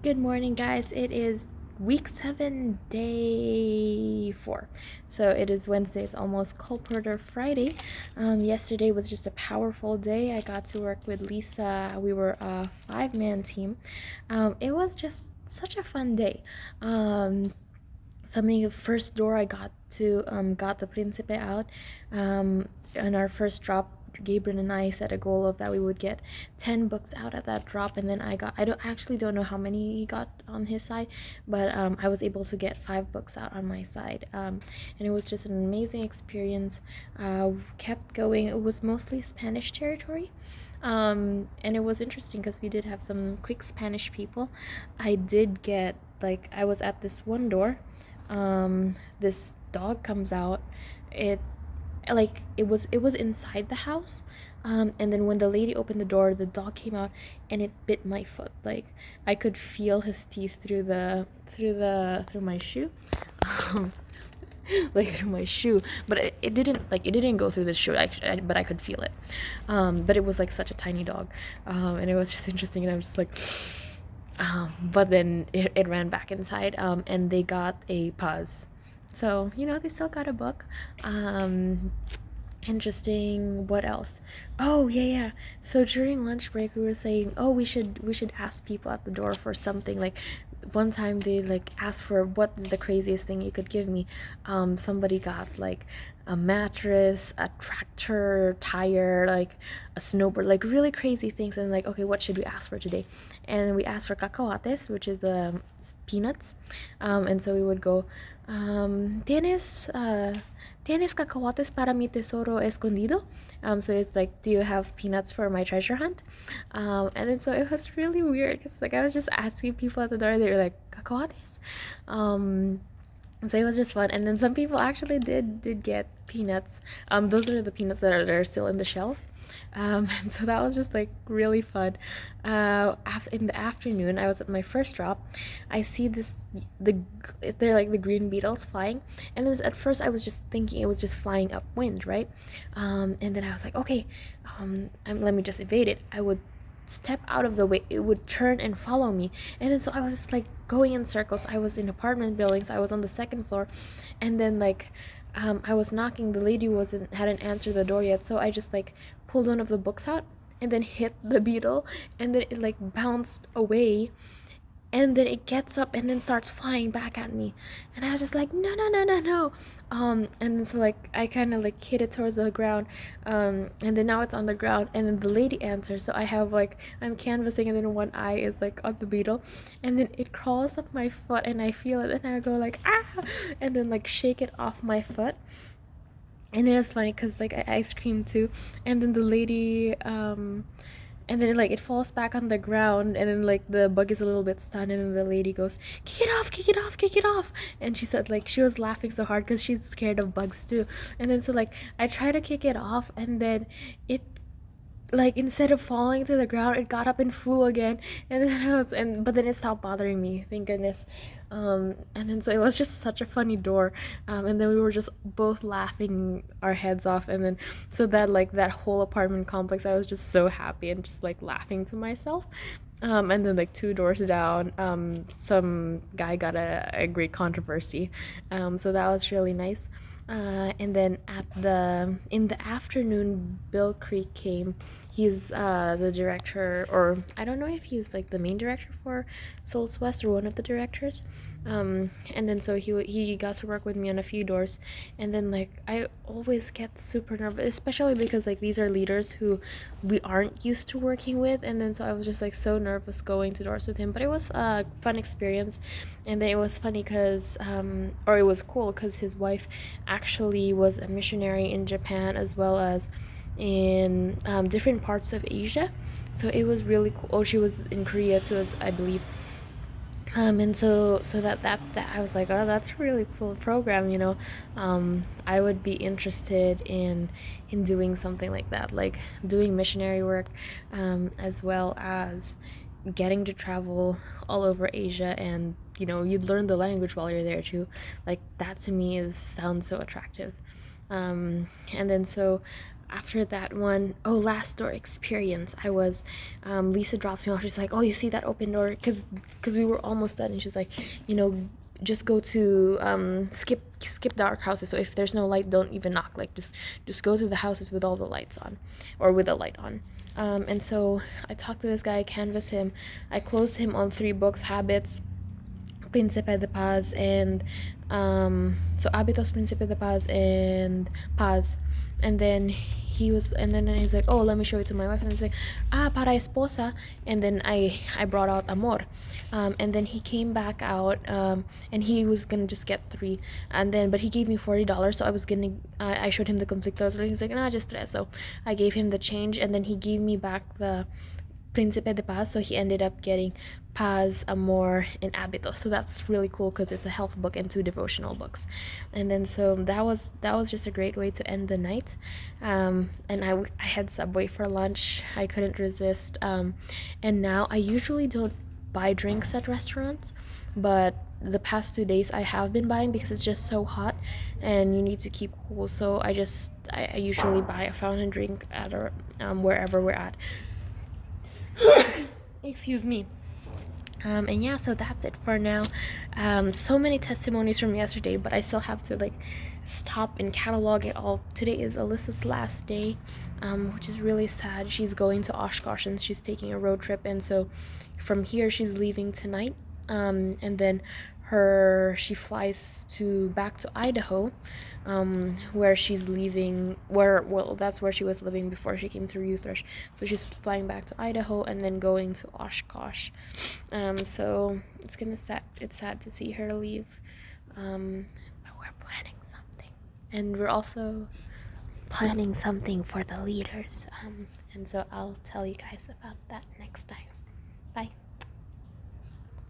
Good morning, guys. It is week 7, day 4. So it is Wednesday. It's almost Colporter Friday. Yesterday was just a powerful day. I got to work with Lisa. We were a 5-man team. It was just such a fun day. Something first door I got the Principe out. On our first drop, Gabriel and I set a goal of that we would get 10 books out at that drop, and then I don't know how many he got on his side, but I was able to get 5 books out on my side, and it was just an amazing experience. Kept going. It was mostly Spanish territory. And it was interesting because we did have some quick Spanish people. I was at this one door. This dog comes out. It was inside the house. And then when the lady opened the door, the dog came out and it bit my foot. Like, I could feel his teeth through my shoe. Um, like through my shoe, but it didn't go through the shoe, but I could feel it. But it was like such a tiny dog. And it was just interesting, and I was just like, but then it ran back inside, and they got a pause. So, they still got a book. Interesting. What else? Oh, yeah, yeah. So during lunch break, we were saying, oh, we should ask people at the door for something. Like, one time they like asked for, what is the craziest thing you could give me. Somebody got like a mattress, a tractor tire, like a snowboard, like really crazy things. And like, okay, what should we ask for today? And we asked for cacahuates, which is the peanuts. And so we would go, tienes ¿Tienes cacahuates para mi tesoro escondido? So it's like, do you have peanuts for my treasure hunt? And then so it was really weird because like I was just asking people at the door, they were like, cacahuates? So it was just fun. And then some people actually did get peanuts. Those are the peanuts that are still in the shells. And so that was just like really fun. In the afternoon, I was at my first drop. I see they're like the green beetles flying, and then at first I was just thinking it was just flying upwind, right? And then I was like, okay, let me just evade it. I would step out of the way, it would turn and follow me. And then so I was just like going in circles. I was in apartment buildings, I was on the second floor, and then like I was knocking, the lady hadn't answered the door yet, so I just like pulled one of the books out and then hit the beetle, and then it like bounced away, and then it gets up and then starts flying back at me, and I was just like, no, no, no, no, no. And then so like I kind of like hit it towards the ground, and then now it's on the ground, and then the lady answers, so I have like, I'm canvassing, and then one eye is like on the beetle, and then it crawls up my foot and I feel it, and I go like, ah, and then like shake it off my foot. And it was funny because like I screamed too, and then the lady and then like it falls back on the ground, and then like the bug is a little bit stunned, and then the lady goes, kick it off, kick it off, kick it off. And she said like she was laughing so hard because she's scared of bugs too. And then so like I try to kick it off, and then it, like, instead of falling to the ground, it got up and flew again. And then but then it stopped bothering me, thank goodness. And then so it was just such a funny door. And then we were just both laughing our heads off, and then so that like that whole apartment complex, I was just so happy and just like laughing to myself. And then like 2 doors down, some guy got a great controversy. So that was really nice. And then in the afternoon, Bill Creek came. He's the director, or I don't know if he's like the main director for Souls West or one of the directors. And then so he got to work with me on a few doors, and then like I always get super nervous, especially because like these are leaders who we aren't used to working with, and then so I was just like so nervous going to doors with him. But it was a fun experience, and then it was funny because or it was cool because his wife actually was a missionary in Japan as well as in different parts of Asia. So it was really cool. Oh, she was in Korea too, I believe. And so that I was like, oh, that's a really cool program, I would be interested in doing something like that, like doing missionary work, as well as getting to travel all over Asia, and you'd learn the language while you're there too. Like, that to me is sounds so attractive. And then so after that one, oh, last door experience, I was, Lisa drops me off. She's like, oh, you see that open door? Because we were almost done. And she's like, you know, just go to, skip dark houses. So if there's no light, don't even knock. Like, just go to the houses with all the lights on, or with the light on. And so I talked to this guy, I canvassed him, I closed him on 3 books: Habits, Príncipe de Paz, and so Hábitos, Príncipe de Paz, and Paz. And then he's like, oh, let me show it to my wife. And he's like, para esposa. And then I brought out Amor. And then he came back out, and he was gonna just get 3. And then, but he gave me $40. So I showed him the conflictos. He's like, nah, just 3. So I gave him the change, and then he gave me back the Príncipe de Paz, so he ended up getting Paz, Amor, and Hábitos. So that's really cool because it's a health book and 2 devotional books. And then so that was just a great way to end the night. And I had Subway for lunch. I couldn't resist. And now I usually don't buy drinks at restaurants, but the past 2 days I have been buying because it's just so hot and you need to keep cool. So I usually buy a fountain drink at wherever we're at. Excuse me. And yeah, so that's it for now. So many testimonies from yesterday, but I still have to like stop and catalog it all. Today is Alyssa's last day, which is really sad. She's going to Oshkosh and she's taking a road trip, and so from here she's leaving tonight. And then she flies back to Idaho, where she's leaving, that's where she was living before she came to Uthrush. So she's flying back to Idaho and then going to Oshkosh. So it's sad to see her leave. But we're planning something, and we're also planning something for the leaders. And so I'll tell you guys about that next time.